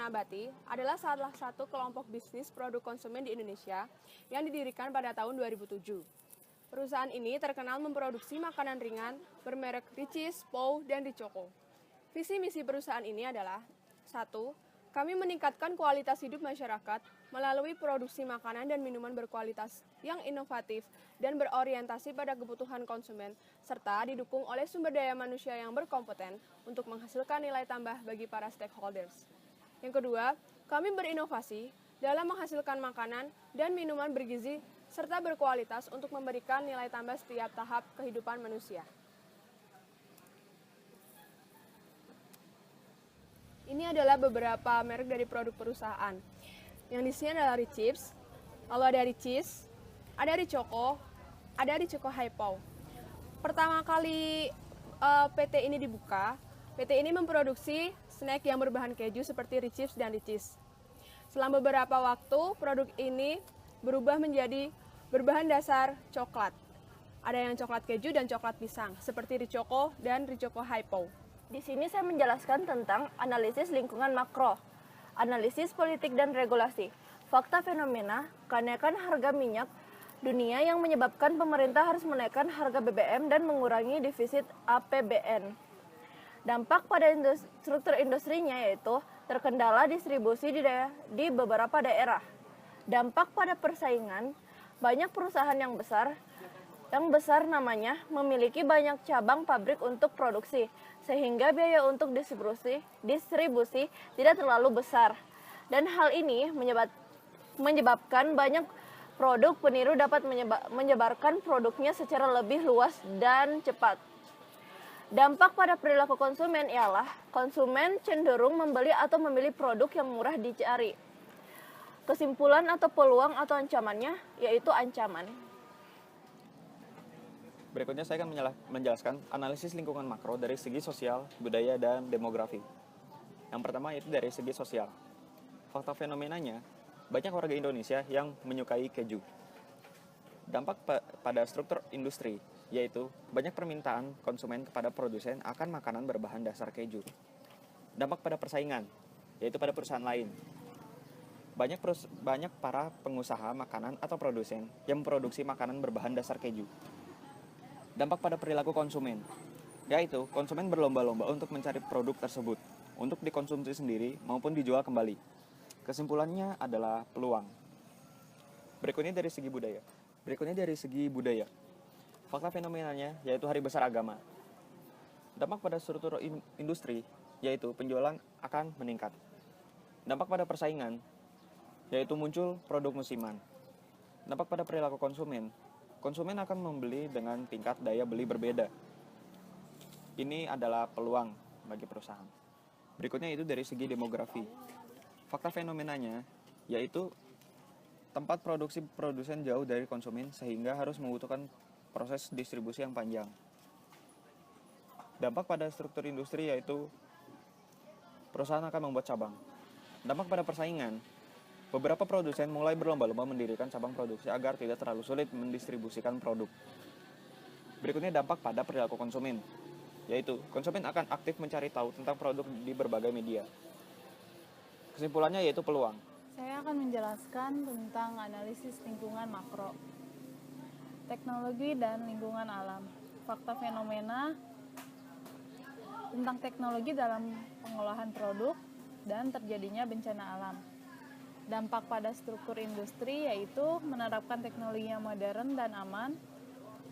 Nabati adalah salah satu kelompok bisnis produk konsumen di Indonesia yang didirikan pada tahun 2007. Perusahaan ini terkenal memproduksi makanan ringan bermerek Richeese, Pou, dan Ricoco. Visi misi perusahaan ini adalah 1. Kami meningkatkan kualitas hidup masyarakat melalui produksi makanan dan minuman berkualitas yang inovatif dan berorientasi pada kebutuhan konsumen, serta didukung oleh sumber daya manusia yang berkompeten untuk menghasilkan nilai tambah bagi para stakeholders. Yang kedua, kami berinovasi dalam menghasilkan makanan dan minuman bergizi serta berkualitas untuk memberikan nilai tambah setiap tahap kehidupan manusia. Ini adalah beberapa merek dari produk perusahaan. Yang di sini adalah Richeese, lalu ada Richeese, ada Ricoco, ada Ricoco Hypo. Pertama kali PT ini dibuka, PT ini memproduksi snack yang berbahan keju seperti Richeese dan Richeese. Selang beberapa waktu, produk ini berubah menjadi berbahan dasar coklat. Ada yang coklat keju dan coklat pisang, seperti Ricoco dan Ricoco Hypo. Di sini saya menjelaskan tentang analisis lingkungan makro, analisis politik dan regulasi, fakta fenomena, kenaikan harga minyak dunia yang menyebabkan pemerintah harus menaikkan harga BBM dan mengurangi defisit APBN. Dampak pada struktur industrinya yaitu terkendala distribusi di beberapa daerah. Dampak pada persaingan, banyak perusahaan yang besar namanya memiliki banyak cabang pabrik untuk produksi, sehingga biaya untuk distribusi tidak terlalu besar. Dan hal ini menyebabkan banyak produk peniru dapat menyebarkan produknya secara lebih luas dan cepat. Dampak pada perilaku konsumen ialah konsumen cenderung membeli atau memilih produk yang murah dicari. Kesimpulan atau peluang atau ancamannya yaitu ancaman. Berikutnya saya akan menjelaskan analisis lingkungan makro dari segi sosial, budaya, dan demografi. Yang pertama yaitu dari segi sosial. Fakta fenomenanya, banyak warga Indonesia yang menyukai keju. Dampak pada struktur industri, yaitu banyak permintaan konsumen kepada produsen akan makanan berbahan dasar keju. Dampak pada persaingan, yaitu pada perusahaan lain. Banyak para pengusaha makanan atau produsen yang memproduksi makanan berbahan dasar keju. Dampak pada perilaku konsumen, yaitu konsumen berlomba-lomba untuk mencari produk tersebut untuk dikonsumsi sendiri maupun dijual kembali. Kesimpulannya adalah peluang. Berikutnya dari segi budaya. Fakta fenomenanya yaitu hari besar agama. Dampak pada struktur industri yaitu penjualan akan meningkat. Dampak pada persaingan yaitu muncul produk musiman. Dampak pada perilaku konsumen akan membeli dengan tingkat daya beli berbeda. Ini adalah peluang bagi perusahaan. Berikutnya itu dari segi demografi. Fakta fenomenanya yaitu tempat produksi produsen jauh dari konsumen sehingga harus membutuhkan proses distribusi yang panjang. Dampak pada struktur industri yaitu perusahaan akan membuat cabang. Dampak pada persaingan, beberapa produsen mulai berlomba-lomba mendirikan cabang produksi agar tidak terlalu sulit mendistribusikan produk. Berikutnya dampak pada perilaku konsumen, yaitu konsumen akan aktif mencari tahu tentang produk di berbagai media. Kesimpulannya yaitu peluang. Saya akan menjelaskan tentang analisis lingkungan makro, teknologi dan lingkungan alam, fakta fenomena tentang teknologi dalam pengolahan produk dan terjadinya bencana alam. Dampak pada struktur industri yaitu menerapkan teknologi yang modern dan aman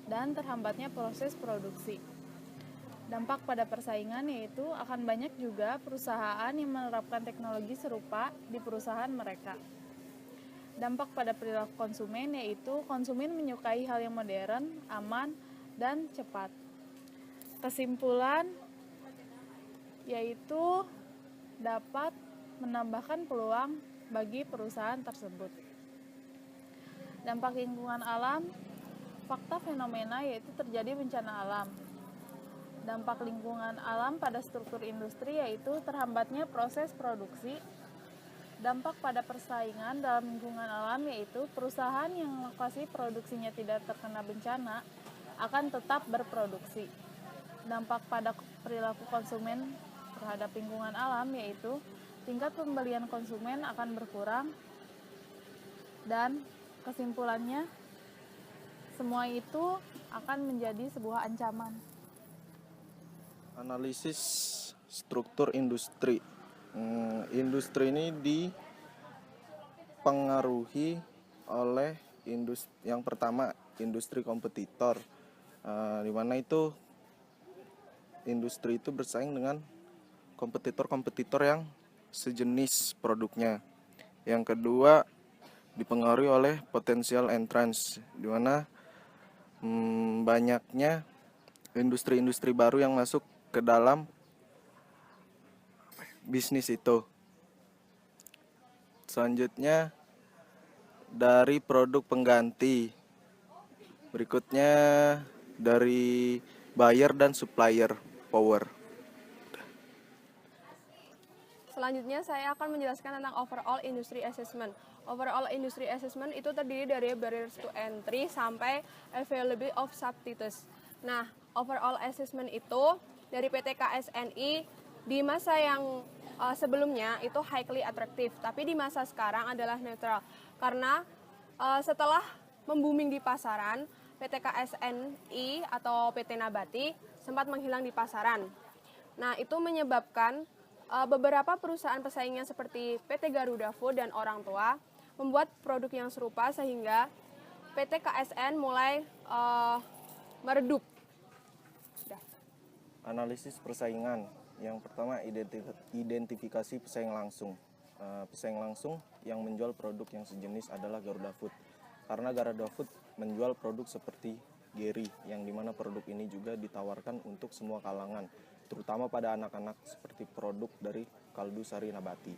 dan terhambatnya proses produksi. Dampak pada persaingan yaitu akan banyak juga perusahaan yang menerapkan teknologi serupa di perusahaan mereka. Dampak pada perilaku konsumen yaitu konsumen menyukai hal yang modern, aman, dan cepat. Kesimpulan yaitu dapat menambahkan peluang bagi perusahaan tersebut. Dampak lingkungan alam, fakta fenomena yaitu terjadi bencana alam. Dampak lingkungan alam pada struktur industri yaitu terhambatnya proses produksi. Dampak pada persaingan dalam lingkungan alam yaitu perusahaan yang lokasi produksinya tidak terkena bencana akan tetap berproduksi. Dampak pada perilaku konsumen terhadap lingkungan alam, yaitu tingkat pembelian konsumen akan berkurang, dan kesimpulannya semua itu akan menjadi sebuah ancaman. Analisis struktur industri. Industri ini dipengaruhi oleh yang pertama industri kompetitor, di mana itu industri itu bersaing dengan kompetitor-kompetitor yang sejenis produknya. Yang kedua dipengaruhi oleh potensial entrance, di mana banyaknya industri-industri baru yang masuk ke dalam bisnis itu. Selanjutnya dari produk pengganti. Berikutnya dari buyer dan supplier power. Selanjutnya saya akan menjelaskan tentang overall industry assessment. Overall industry assessment itu terdiri dari barriers to entry sampai availability of substitutes. Nah, overall assessment itu dari PT KSNI di masa yang sebelumnya itu highly attractive, tapi di masa sekarang adalah neutral. Karena setelah membooming di pasaran, PT KSNI atau PT Nabati sempat menghilang di pasaran. Nah, itu menyebabkan beberapa perusahaan pesaingnya seperti PT Garuda Food dan Orang Tua membuat produk yang serupa sehingga PT KSN mulai meredup. Sudah. Analisis persaingan. Yang pertama identifikasi pesaing langsung. Pesaing langsung yang menjual produk yang sejenis adalah Garuda Food. Karena Garuda Food menjual produk seperti Geri, yang dimana produk ini juga ditawarkan untuk semua kalangan, terutama pada anak-anak seperti produk dari kaldu sari nabati.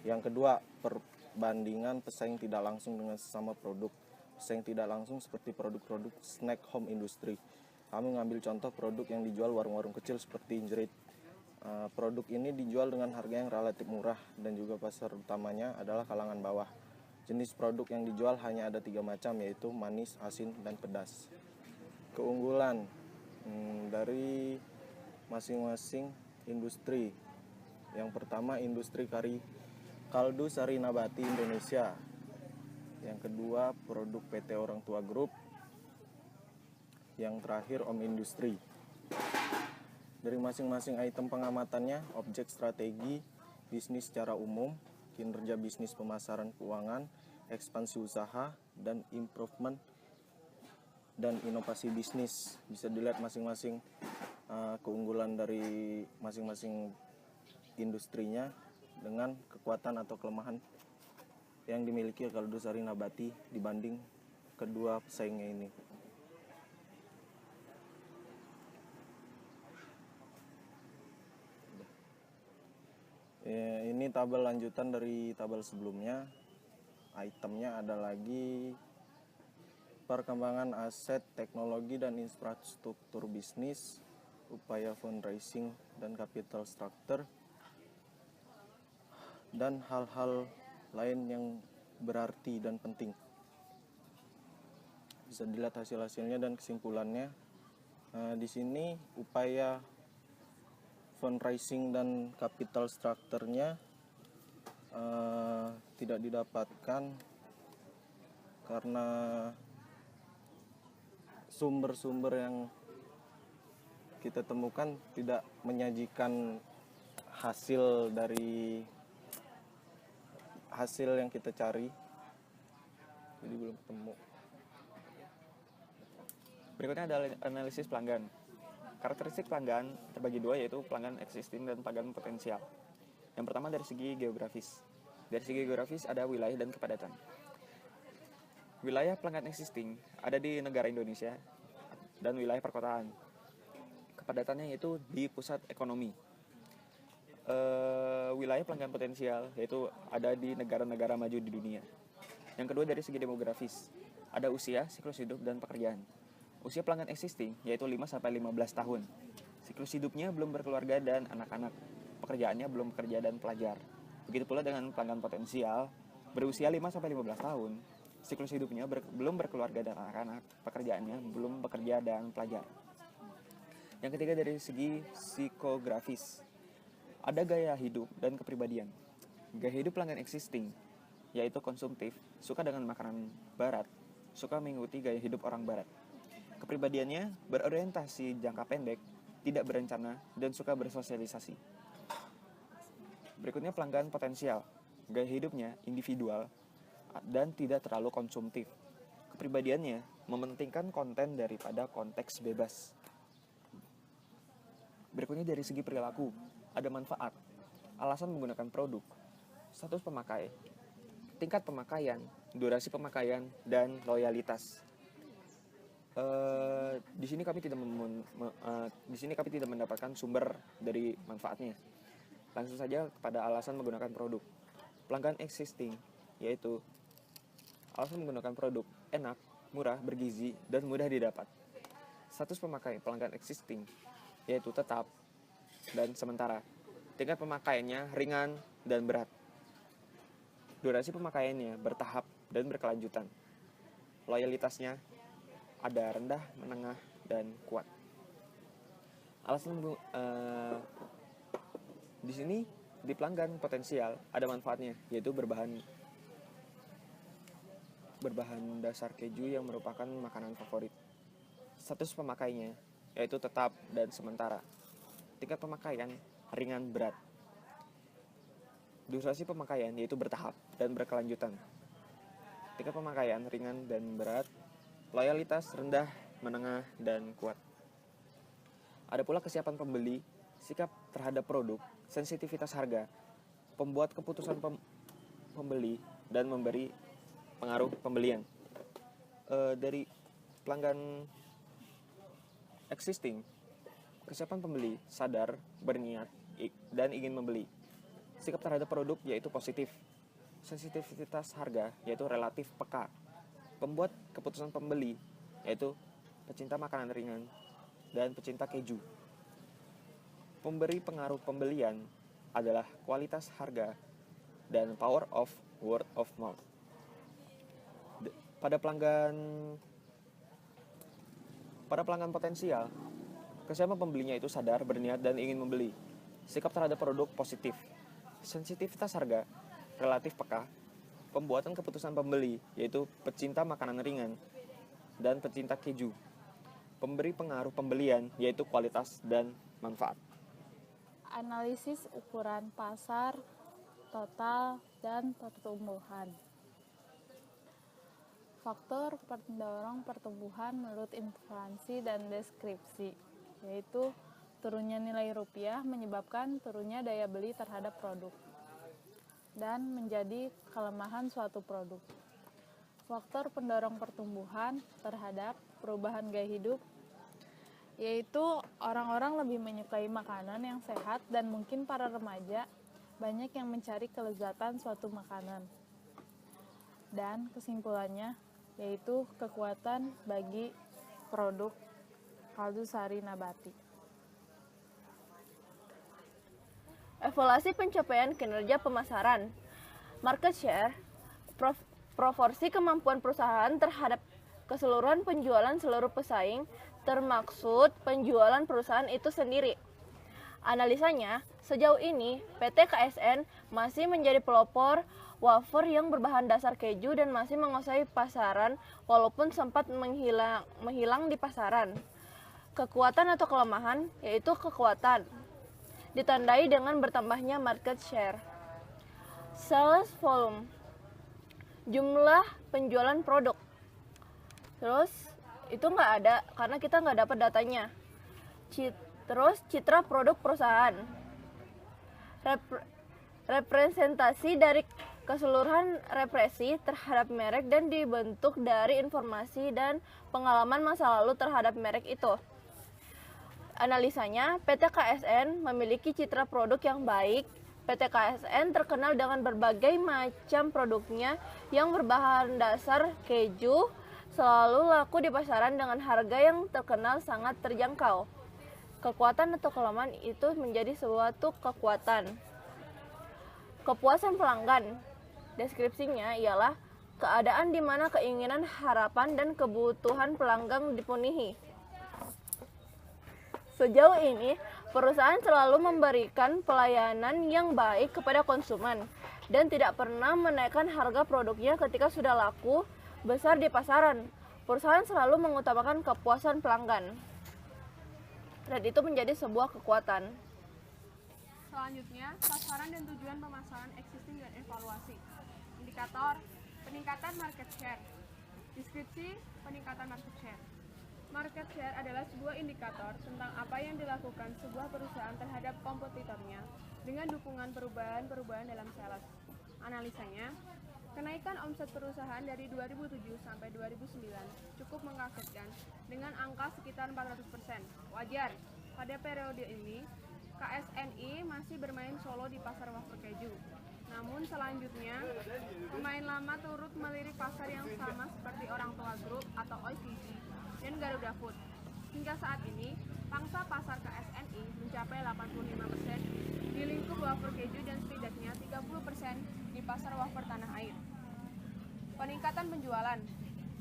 Yang kedua, perbandingan pesaing tidak langsung dengan sesama produk. Pesaing tidak langsung seperti produk-produk snack home industry. Kami mengambil contoh produk yang dijual warung-warung kecil seperti Injerit. Produk ini dijual dengan harga yang relatif murah dan juga pasar utamanya adalah kalangan bawah. Jenis produk yang dijual hanya ada 3 macam, yaitu manis, asin, dan pedas. Keunggulan dari masing-masing industri. Yang pertama industri kaldu sari nabati Indonesia. Yang kedua produk PT Orang Tua Group. Yang terakhir Om Industri. Dari masing-masing item pengamatannya, objek strategi, bisnis secara umum, kinerja bisnis pemasaran keuangan, ekspansi usaha, dan improvement dan inovasi bisnis. Bisa dilihat masing-masing keunggulan dari masing-masing industrinya dengan kekuatan atau kelemahan yang dimiliki kaldu sari nabati dibanding kedua pesaingnya ini. Ini tabel lanjutan dari tabel sebelumnya. Itemnya ada lagi perkembangan aset, teknologi, dan infrastruktur bisnis, upaya fundraising dan capital structure, dan hal-hal lain yang berarti dan penting. Bisa dilihat hasil-hasilnya dan kesimpulannya. Di sini upaya fundraising dan capital structure-nya tidak didapatkan karena sumber-sumber yang kita temukan tidak menyajikan hasil dari hasil yang kita cari, jadi belum ketemu. Berikutnya ada analisis pelanggan. Karakteristik pelanggan terbagi dua, yaitu pelanggan existing dan pelanggan potensial. Yang pertama dari segi geografis. Dari segi geografis ada wilayah dan kepadatan. Wilayah pelanggan existing ada di negara Indonesia dan wilayah perkotaan. Kepadatannya yaitu di pusat ekonomi. Wilayah pelanggan potensial yaitu ada di negara-negara maju di dunia. Yang kedua dari segi demografis. Ada usia, siklus hidup, dan pekerjaan. Usia pelanggan existing yaitu 5-15 tahun. Siklus hidupnya belum berkeluarga dan anak-anak. Pekerjaannya belum bekerja dan pelajar. Begitu pula dengan pelanggan potensial berusia 5-15 tahun. Siklus hidupnya belum berkeluarga dan anak-anak. Pekerjaannya belum bekerja dan pelajar. Yang ketiga dari segi psikografis. Ada gaya hidup dan kepribadian. Gaya hidup pelanggan existing, yaitu konsumtif, suka dengan makanan barat, suka mengikuti gaya hidup orang barat. Kepribadiannya berorientasi jangka pendek, tidak berencana, dan suka bersosialisasi. Berikutnya pelanggan potensial. Gaya hidupnya individual dan tidak terlalu konsumtif. Kepribadiannya mementingkan konten daripada konteks bebas. Berikutnya dari segi perilaku, ada manfaat, alasan menggunakan produk, status pemakai, tingkat pemakaian, durasi pemakaian, dan loyalitas. Di sini kami tidak mendapatkan sumber dari manfaatnya. Langsung saja kepada alasan menggunakan produk. Pelanggan existing, yaitu alasan menggunakan produk enak, murah, bergizi, dan mudah didapat. Status pemakai pelanggan existing, yaitu tetap dan sementara. Tingkat pemakaiannya ringan dan berat. Durasi pemakaiannya bertahap dan berkelanjutan. Loyalitasnya ada rendah, menengah, dan kuat. Alasan di sini di pelanggan potensial ada manfaatnya, yaitu berbahan dasar keju yang merupakan makanan favorit. Status pemakainya yaitu tetap dan sementara. Tingkat pemakaian ringan berat. Durasi pemakaian yaitu bertahap dan berkelanjutan. Tingkat pemakaian ringan dan berat. Loyalitas rendah, menengah, dan kuat. Ada pula kesiapan pembeli, sikap terhadap produk, sensitivitas harga, pembuat keputusan pembeli, dan memberi pengaruh pembelian. Dari pelanggan existing, kesiapan pembeli, sadar, berniat, dan ingin membeli. Sikap terhadap produk yaitu positif. Sensitivitas harga yaitu relatif peka. Pembuat keputusan pembeli yaitu pecinta makanan ringan dan pecinta keju. Pemberi pengaruh pembelian adalah kualitas harga dan power of word of mouth. Pada pelanggan potensial, kesiapan pembelinya itu sadar, berniat, dan ingin membeli. Sikap terhadap produk positif. Sensitivitas harga relatif peka. Pembuatan keputusan pembeli yaitu pecinta makanan ringan dan pecinta keju. Pemberi pengaruh pembelian yaitu kualitas dan manfaat. Analisis ukuran pasar, total, dan pertumbuhan. Faktor pendorong pertumbuhan menurut inflasi dan deskripsi, yaitu turunnya nilai rupiah menyebabkan turunnya daya beli terhadap produk dan menjadi kelemahan suatu produk. Faktor pendorong pertumbuhan terhadap perubahan gaya hidup, yaitu orang-orang lebih menyukai makanan yang sehat dan mungkin para remaja banyak yang mencari kelezatan suatu makanan. Dan kesimpulannya yaitu kekuatan bagi produk kaldu sari nabati. Evaluasi pencapaian kinerja pemasaran. Market share, proporsi kemampuan perusahaan terhadap keseluruhan penjualan seluruh pesaing, termaksud penjualan perusahaan itu sendiri. Analisanya, sejauh ini PT KSN masih menjadi pelopor wafer yang berbahan dasar keju dan masih menguasai pasaran walaupun sempat menghilang di pasaran. Kekuatan atau kelemahan, yaitu kekuatan, ditandai dengan bertambahnya market share. Sales volume, jumlah penjualan produk. Terus itu nggak ada karena kita nggak dapat datanya. Terus citra produk perusahaan, representasi dari keseluruhan represi terhadap merek dan dibentuk dari informasi dan pengalaman masa lalu terhadap merek itu. Analisanya, PT KSN memiliki citra produk yang baik. PT KSN terkenal dengan berbagai macam produknya yang berbahan dasar keju, selalu laku di pasaran dengan harga yang terkenal sangat terjangkau. Kekuatan atau kelemahan itu menjadi suatu kekuatan. Kepuasan pelanggan, deskripsinya ialah keadaan di mana keinginan, harapan, dan kebutuhan pelanggan dipenuhi. Sejauh ini, Perusahaan selalu memberikan pelayanan yang baik kepada konsumen dan tidak pernah menaikkan harga produknya ketika sudah laku besar di pasaran. Perusahaan selalu mengutamakan kepuasan pelanggan. Dan itu menjadi sebuah kekuatan. Selanjutnya, sasaran dan tujuan pemasaran existing dan evaluasi. Indikator, peningkatan market share. Deskripsi, peningkatan market share. Market share adalah sebuah indikator tentang apa yang dilakukan sebuah perusahaan terhadap kompetitornya dengan dukungan perubahan-perubahan dalam sales. Analisanya, kenaikan omset perusahaan dari 2007 sampai 2009 cukup mengagetkan dengan angka sekitar 400%. Wajar, pada periode ini KSNI masih bermain solo di pasar wafer keju. Namun selanjutnya, pemain lama turut melirik pasar yang sama seperti Orang Tua Group atau OCG dan Garuda Food. Hingga saat ini, pangsa pasar KSNI mencapai 85% di lingkup wafer keju dan setidaknya 30% di pasar wafer tanah air. Peningkatan penjualan.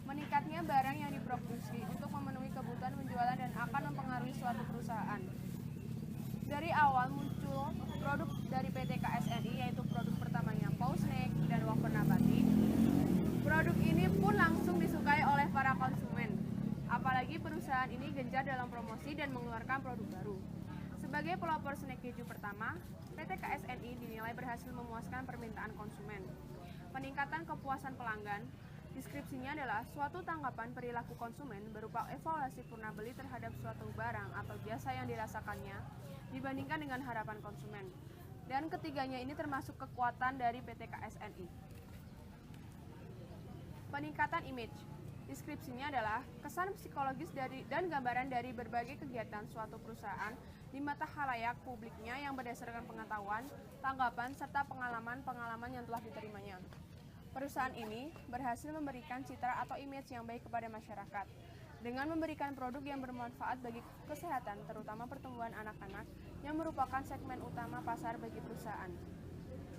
Meningkatnya barang yang diproduksi untuk memenuhi kebutuhan penjualan dan akan mempengaruhi suatu perusahaan. Dari awal muncul produk dari PT KSNI, yaitu produk pertamanya Pau Snack dan wafer nabati. Produk ini pun langsung disukai oleh para konsumen. Apalagi perusahaan ini gencar dalam promosi dan mengeluarkan produk baru. Sebagai pelopor snack keju pertama, PT KSNI dinilai berhasil memuaskan permintaan konsumen. Peningkatan kepuasan pelanggan. Deskripsinya adalah suatu tanggapan perilaku konsumen berupa evaluasi purna beli terhadap suatu barang atau jasa yang dirasakannya dibandingkan dengan harapan konsumen. Dan ketiganya ini termasuk kekuatan dari PT KSNI. Peningkatan image. Deskripsinya adalah kesan psikologis dan gambaran dari berbagai kegiatan suatu perusahaan di mata khalayak publiknya yang berdasarkan pengetahuan, tanggapan, serta pengalaman-pengalaman yang telah diterimanya. Perusahaan ini berhasil memberikan citra atau image yang baik kepada masyarakat dengan memberikan produk yang bermanfaat bagi kesehatan, terutama pertumbuhan anak-anak yang merupakan segmen utama pasar bagi perusahaan.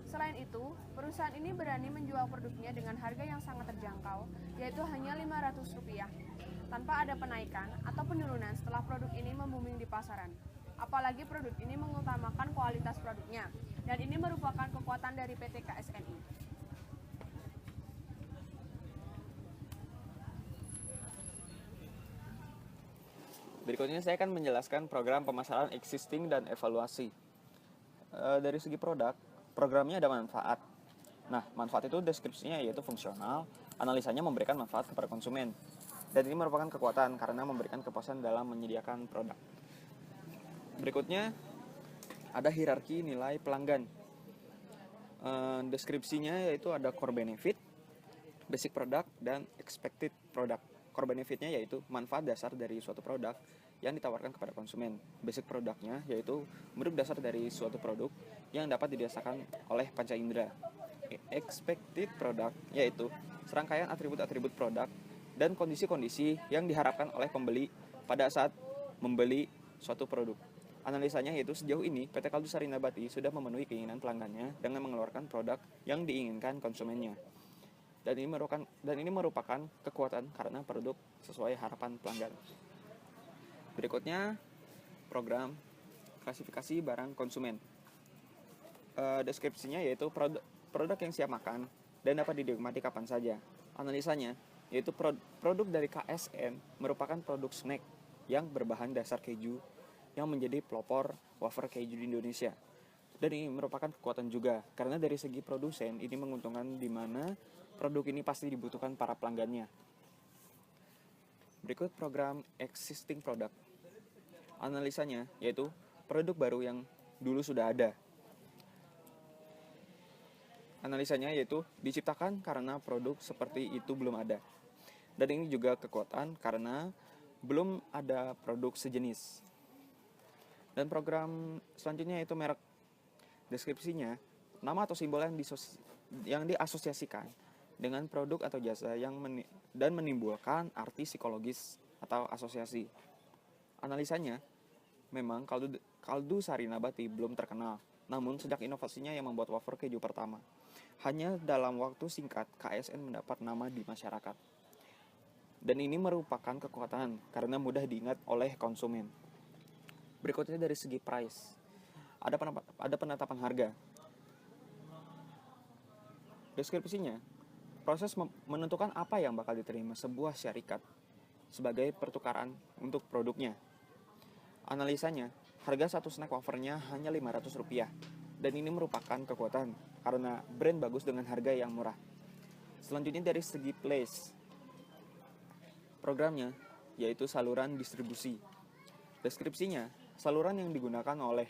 Selain itu, perusahaan ini berani menjual produknya dengan harga yang sangat terjangkau, yaitu hanya Rp500, tanpa ada penaikan atau penurunan setelah produk ini membooming di pasaran. Apalagi produk ini mengutamakan kualitas produknya, dan ini merupakan kekuatan dari PT KSNI. Berikutnya saya akan menjelaskan program pemasaran existing dan evaluasi. Dari segi produk, programnya ada manfaat. Nah, manfaat itu deskripsinya yaitu fungsional, analisanya memberikan manfaat kepada konsumen. Dan ini merupakan kekuatan karena memberikan kepuasan dalam menyediakan produk. Berikutnya, ada hierarki nilai pelanggan. Deskripsinya yaitu ada core benefit, basic product, dan expected product. Core benefitnya yaitu manfaat dasar dari suatu produk yang ditawarkan kepada konsumen. Basic produknya yaitu bentuk dasar dari suatu produk yang dapat dirasakan oleh panca indera. Expected product yaitu serangkaian atribut-atribut produk dan kondisi-kondisi yang diharapkan oleh pembeli pada saat membeli suatu produk. Analisanya yaitu sejauh ini PT Kaldu Sari Nabati sudah memenuhi keinginan pelanggannya dengan mengeluarkan produk yang diinginkan konsumennya. Dan ini merupakan kekuatan karena produk sesuai harapan pelanggan. Berikutnya, program klasifikasi barang konsumen. Deskripsinya yaitu produk yang siap makan dan dapat dinikmati kapan saja. Analisanya yaitu produk dari KSN merupakan produk snack yang berbahan dasar keju yang menjadi pelopor wafer keju di Indonesia. Dan ini merupakan kekuatan juga karena dari segi produsen ini menguntungkan di mana produk ini pasti dibutuhkan para pelanggannya. Berikut program existing product. Analisanya yaitu produk baru yang dulu sudah ada. Analisanya yaitu diciptakan karena produk seperti itu belum ada. Dan ini juga kekuatan karena belum ada produk sejenis. Dan program selanjutnya yaitu merek. Deskripsinya, nama atau simbol yang diasosiasikan dengan produk atau jasa dan menimbulkan arti psikologis atau asosiasi. Analisanya, memang kaldu sari nabati belum terkenal, namun sejak inovasinya yang membuat wafer keju pertama, hanya dalam waktu singkat KSN mendapat nama di masyarakat. Dan ini merupakan kekuatan karena mudah diingat oleh konsumen. Berikutnya dari segi price. Ada penetapan harga. Deskripsinya, proses menentukan apa yang bakal diterima sebuah syarikat sebagai pertukaran untuk produknya. Analisanya, harga satu snack wafernya hanya Rp500, dan ini merupakan kekuatan karena brand bagus dengan harga yang murah. Selanjutnya dari segi place. Programnya yaitu saluran distribusi. Deskripsinya, saluran yang digunakan oleh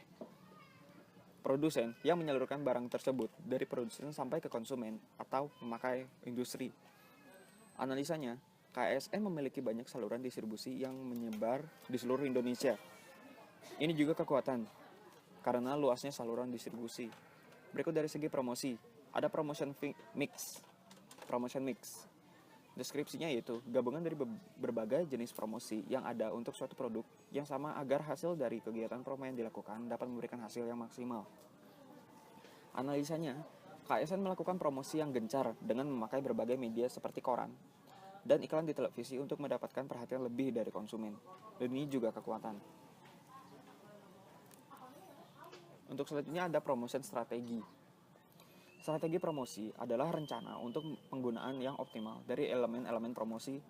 produsen yang menyalurkan barang tersebut dari produsen sampai ke konsumen atau pemakai industri. Analisanya, KSN memiliki banyak saluran distribusi yang menyebar di seluruh Indonesia. Ini juga kekuatan karena luasnya saluran distribusi. Berikut dari segi promosi, ada promotion mix. Deskripsinya yaitu gabungan dari berbagai jenis promosi yang ada untuk suatu produk yang sama agar hasil dari kegiatan promo yang dilakukan dapat memberikan hasil yang maksimal. Analisanya, KSN melakukan promosi yang gencar dengan memakai berbagai media seperti koran dan iklan di televisi untuk mendapatkan perhatian lebih dari konsumen. Dan ini juga kekuatan. Untuk selanjutnya ada promotion strategi. Strategi promosi adalah rencana untuk penggunaan yang optimal dari elemen-elemen promosi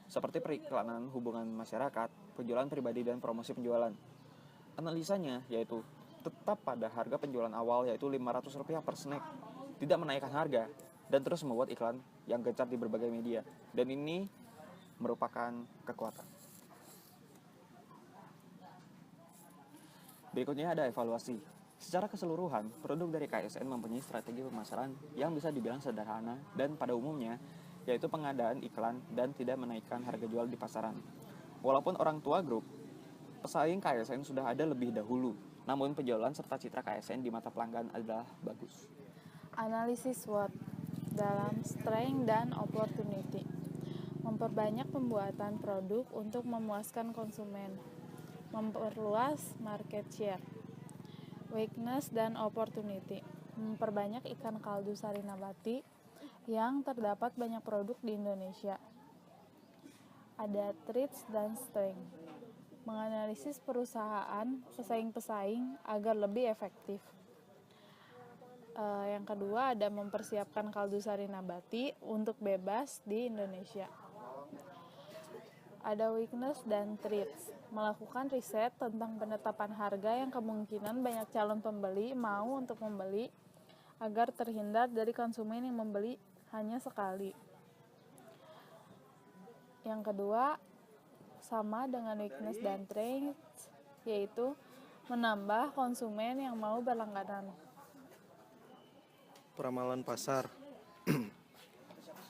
seperti periklanan hubungan masyarakat, penjualan pribadi, dan promosi penjualan. Analisanya yaitu tetap pada harga penjualan awal yaitu Rp500 per snack, tidak menaikkan harga, dan terus membuat iklan yang gencar di berbagai media. Dan ini merupakan kekuatan. Berikutnya ada evaluasi. Secara keseluruhan, produk dari KSN mempunyai strategi pemasaran yang bisa dibilang sederhana dan pada umumnya, yaitu pengadaan iklan dan tidak menaikkan harga jual di pasaran. Walaupun orang tua grup, pesaing KSN sudah ada lebih dahulu, namun penjualan serta citra KSN di mata pelanggan adalah bagus. Analisis SWOT dalam strength dan opportunity. Memperbanyak pembuatan produk untuk memuaskan konsumen. Memperluas market share. Weakness dan opportunity. Memperbanyak ikan kaldu sari nabati yang terdapat banyak produk di Indonesia. Ada threats dan strength. Menganalisis perusahaan pesaing-pesaing agar lebih efektif. Yang kedua ada mempersiapkan kaldu sari nabati untuk bebas di Indonesia. Ada weakness dan threats. Melakukan riset tentang penetapan harga yang kemungkinan banyak calon pembeli mau untuk membeli agar terhindar dari konsumen yang membeli hanya sekali. Yang kedua sama dengan weakness dan threats, yaitu menambah konsumen yang mau berlangganan. Peramalan pasar.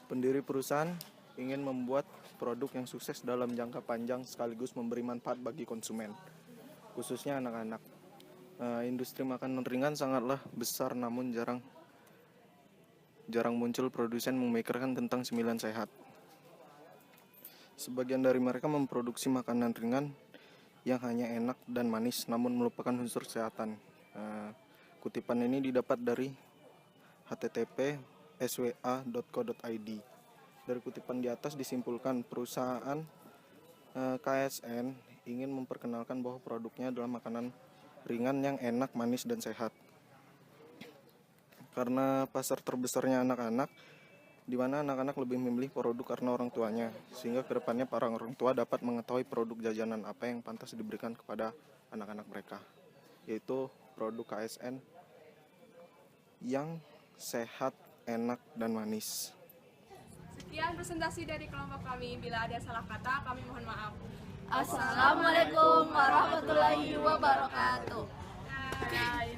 Pendiri perusahaan ingin membuat produk yang sukses dalam jangka panjang sekaligus memberi manfaat bagi konsumen, khususnya anak-anak. Industri makanan ringan sangatlah besar, namun jarang muncul produsen memikirkan tentang cemilan sehat. Sebagian dari mereka memproduksi makanan ringan yang hanya enak dan manis, namun melupakan unsur kesehatan. Kutipan ini didapat dari http://swa.co.id. Dari kutipan di atas disimpulkan perusahaan KSN ingin memperkenalkan bahwa produknya adalah makanan ringan yang enak, manis, dan sehat. Karena pasar terbesarnya anak-anak, di mana anak-anak lebih memilih produk karena orang tuanya, sehingga kedepannya para orang tua dapat mengetahui produk jajanan apa yang pantas diberikan kepada anak-anak mereka, yaitu produk KSN yang sehat, enak, dan manis. Sekian presentasi dari kelompok kami. Bila ada salah kata, kami mohon maaf. Assalamualaikum warahmatullahi wabarakatuh.